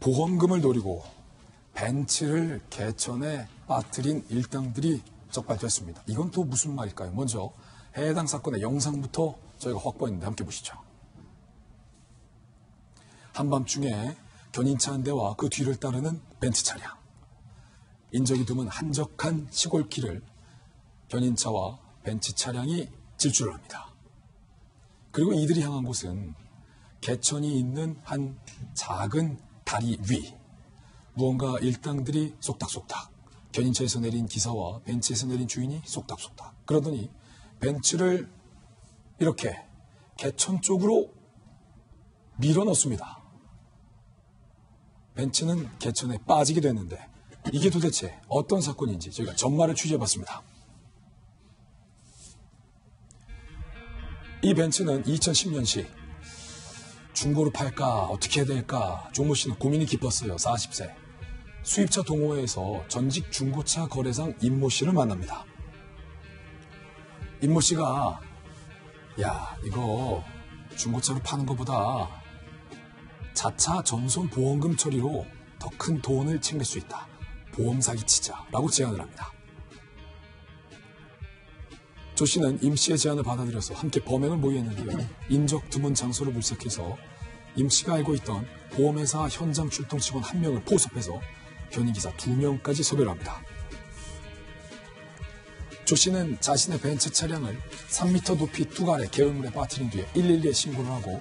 보험금을 노리고 벤츠를 개천에 빠뜨린 일당들이 적발됐습니다. 이건 또 무슨 말일까요? 먼저 해당 사건의 영상부터 저희가 확보했는데 함께 보시죠. 한밤중에 견인차 한 대와 그 뒤를 따르는 벤츠 차량. 인적이 드문 한적한 시골길을 견인차와 벤츠 차량이 질주를 합니다. 그리고 이들이 향한 곳은 개천이 있는 한 작은 다리 위. 무언가 일당들이 쏙닥쏙닥. 견인차에서 내린 기사와 벤츠에서 내린 주인이 쏙닥쏙닥. 그러더니 벤츠를 이렇게 개천 쪽으로 밀어넣습니다. 벤츠는 개천에 빠지게 됐는데 이게 도대체 어떤 사건인지 저희가 전말을 취재해봤습니다. 이 벤츠는 2010년식 중고로 팔까 어떻게 해야 될까 종모 씨는 고민이 깊었어요. 40세. 수입차 동호회에서 전직 중고차 거래상 임모 씨를 만납니다. 임모 씨가 야 이거 중고차로 파는 것보다 자차 전손 보험금 처리로 더 큰 돈을 챙길 수 있다. 보험 사기 치자 라고 제안을 합니다. 조 씨는 임 씨의 제안을 받아들여서 함께 범행을 모의했는데요. 인적 드문 장소를 물색해서 임 씨가 알고 있던 보험회사 현장 출동 직원 1명을 포섭해서 견인기사 2명까지 소개를 합니다. 조 씨는 자신의 벤츠 차량을 3m 높이 뚝 아래 개울물에 빠뜨린 뒤에 112에 신고를 하고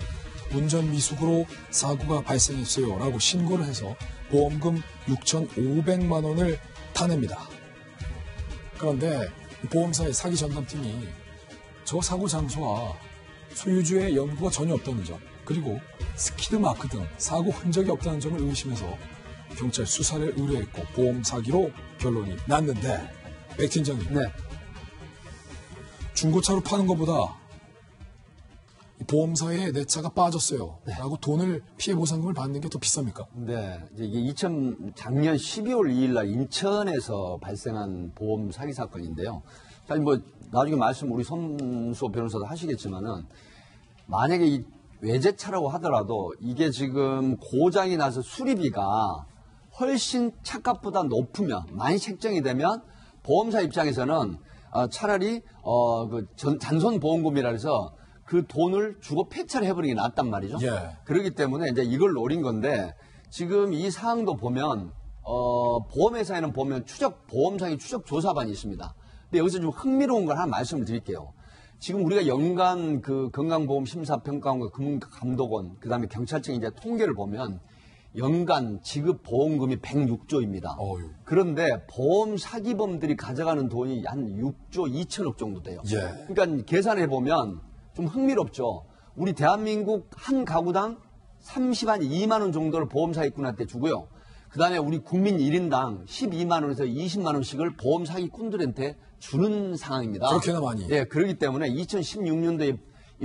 운전 미숙으로 사고가 발생했어요 라고 신고를 해서 보험금 6,500만 원을 타냅니다. 그런데 보험사의 사기 전담팀이 저 사고 장소와 소유주의 연고가 전혀 없다는 점, 그리고 스키드 마크 등 사고 흔적이 없다는 점을 의심해서 경찰 수사를 의뢰했고 보험 사기로 결론이 났는데 백 팀장님, 네. 중고차로 파는 것보다 보험사에 내 차가 빠졌어요 라고 돈을 피해 보상금을 받는 게 더 비쌉니까? 네. 이게 작년 12월 2일 날 인천에서 발생한 보험 사기 사건인데요. 사실 뭐 나중에 말씀 우리 손수호 변호사도 하시겠지만은 만약에 이 외제차라고 하더라도 이게 지금 고장이 나서 수리비가 훨씬 차값보다 높으면 많이 책정이 되면 보험사 입장에서는 차라리 잔손 보험금이라 해서 그 돈을 주고 폐차를 해버리는 게 낫단 말이죠. 예. 그렇기 때문에 이제 이걸 노린 건데 지금 이 사항도 보면 보험회사에는 보면 보험상의 추적 조사반이 있습니다. 근데 여기서 좀 흥미로운 걸 하나 말씀을 드릴게요. 지금 우리가 연간 그 건강보험심사평가원과 금감독원 그다음에 경찰청 이제 통계를 보면 연간 지급 보험금이 106조입니다. 그런데 보험 사기범들이 가져가는 돈이 한 6조 2천억 정도 돼요. 예. 그러니까 계산해 보면 좀 흥미롭죠. 우리 대한민국 한 가구당 2만 원 정도를 보험 사기꾼한테 주고요. 그다음에 우리 국민 1인당 12만 원에서 20만 원씩을 보험 사기꾼들한테 주는 상황입니다. 그렇게나 많이. 예, 그렇기 때문에 2016년도에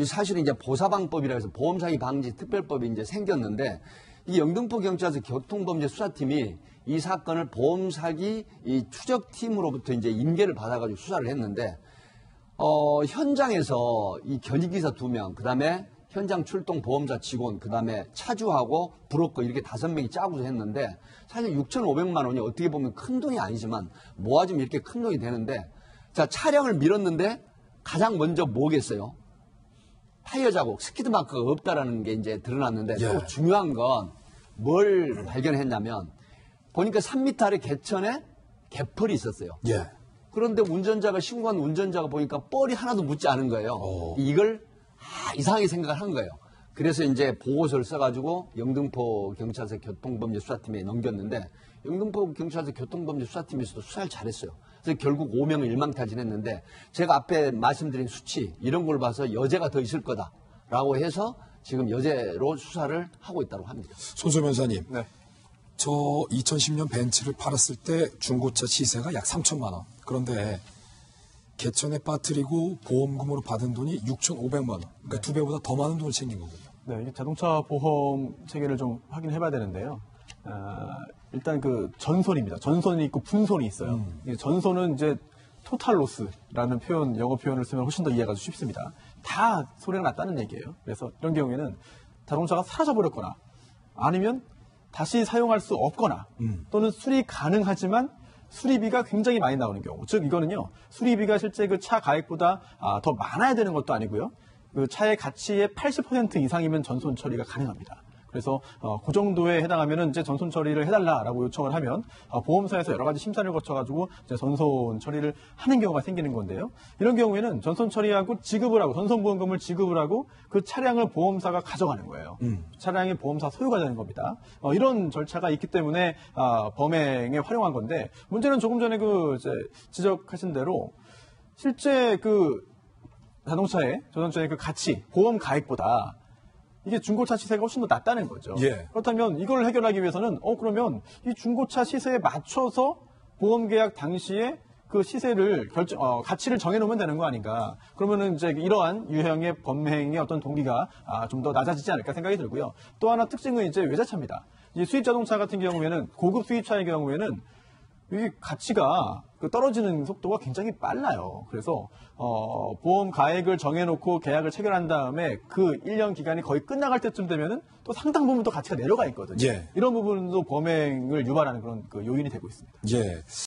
사실은 이제 보사방법이라 해서 보험 사기 방지 특별법이 이제 생겼는데 이 영등포 경찰서 교통범죄 수사팀이 이 사건을 보험 사기 이 추적팀으로부터 이제 인계를 받아가지고 수사를 했는데 현장에서 이 견인기사 2명, 그 다음에 현장 출동 보험사 직원, 그 다음에 차주하고 브로커 이렇게 5명이 짜고서 했는데 사실 6,500만 원이 어떻게 보면 큰 돈이 아니지만 모아지면 이렇게 큰 돈이 되는데 자, 차량을 밀었는데 가장 먼저 뭐겠어요? 타이어 자국, 스키드 마크가 없다라는 게 이제 드러났는데 예. 또 중요한 건 뭘 발견했냐면 보니까 3m 아래 개천에 개펄이 있었어요. 예. 그런데 신고한 운전자가 보니까 뻘이 하나도 묻지 않은 거예요. 이걸 이상하게 생각을 한 거예요. 그래서 이제 보고서를 써가지고 영등포 경찰서 교통범죄 수사팀에 넘겼는데 영등포 경찰서 교통범죄 수사팀에서도 수사를 잘했어요. 그래서 결국 5명을 일망타진했는데 제가 앞에 말씀드린 수치 이런 걸 봐서 여죄가 더 있을 거다라고 해서 지금 여죄로 수사를 하고 있다고 합니다. 손수호 변호사님. 네. 저 2010년 벤츠를 팔았을 때 중고차 시세가 약 3천만 원. 그런데 개천에 빠뜨리고 보험금으로 받은 돈이 6,500만 원. 그러니까 2배보다 더 많은 돈을 챙긴 거군요. 네, 이게 자동차 보험 체계를 좀 확인해 봐야 되는데요. 일단 그 전손입니다. 전손이 있고 분손이 있어요. 전손은 이제 토탈 로스라는 영어 표현을 쓰면 훨씬 더 이해가 쉽습니다. 다 소리가 났다는 얘기예요. 그래서 이런 경우에는 자동차가 사라져버렸거나 아니면 다시 사용할 수 없거나 또는 수리 가능하지만 수리비가 굉장히 많이 나오는 경우. 즉 이거는요. 수리비가 실제 그 차 가액보다 더 많아야 되는 것도 아니고요. 그 차의 가치의 80% 이상이면 전손 처리가 가능합니다. 그래서 그 정도에 해당하면은 이제 전손 처리를 해달라라고 요청을 하면 보험사에서 여러 가지 심사를 거쳐가지고 이제 전손 처리를 하는 경우가 생기는 건데요. 이런 경우에는 전손 처리하고 지급을 하고 전손보험금을 지급을 하고 그 차량을 보험사가 가져가는 거예요. 차량이 보험사 소유가 되는 겁니다. 이런 절차가 있기 때문에 범행에 활용한 건데 문제는 조금 전에 그 이제 지적하신 대로 실제 그 자동차의 전손차의 그 가치 보험 가액보다 이게 중고차 시세가 훨씬 더 낮다는 거죠. 예. 그렇다면 이걸 해결하기 위해서는 그러면 이 중고차 시세에 맞춰서 보험 계약 당시에 그 시세를 가치를 정해놓으면 되는 거 아닌가. 그러면은 이제 이러한 유형의 범행의 어떤 동기가 좀 더 낮아지지 않을까 생각이 들고요. 또 하나 특징은 이제 외제차입니다. 이 수입 자동차 같은 경우에는 고급 수입차의 경우에는 이 가치가 떨어지는 속도가 굉장히 빨라요. 그래서 보험 가액을 정해놓고 계약을 체결한 다음에 그 1년 기간이 거의 끝나갈 때쯤 되면은 또 상당 부분 또 가치가 내려가 있거든요. 예. 이런 부분도 범행을 유발하는 그런 그 요인이 되고 있습니다. 예.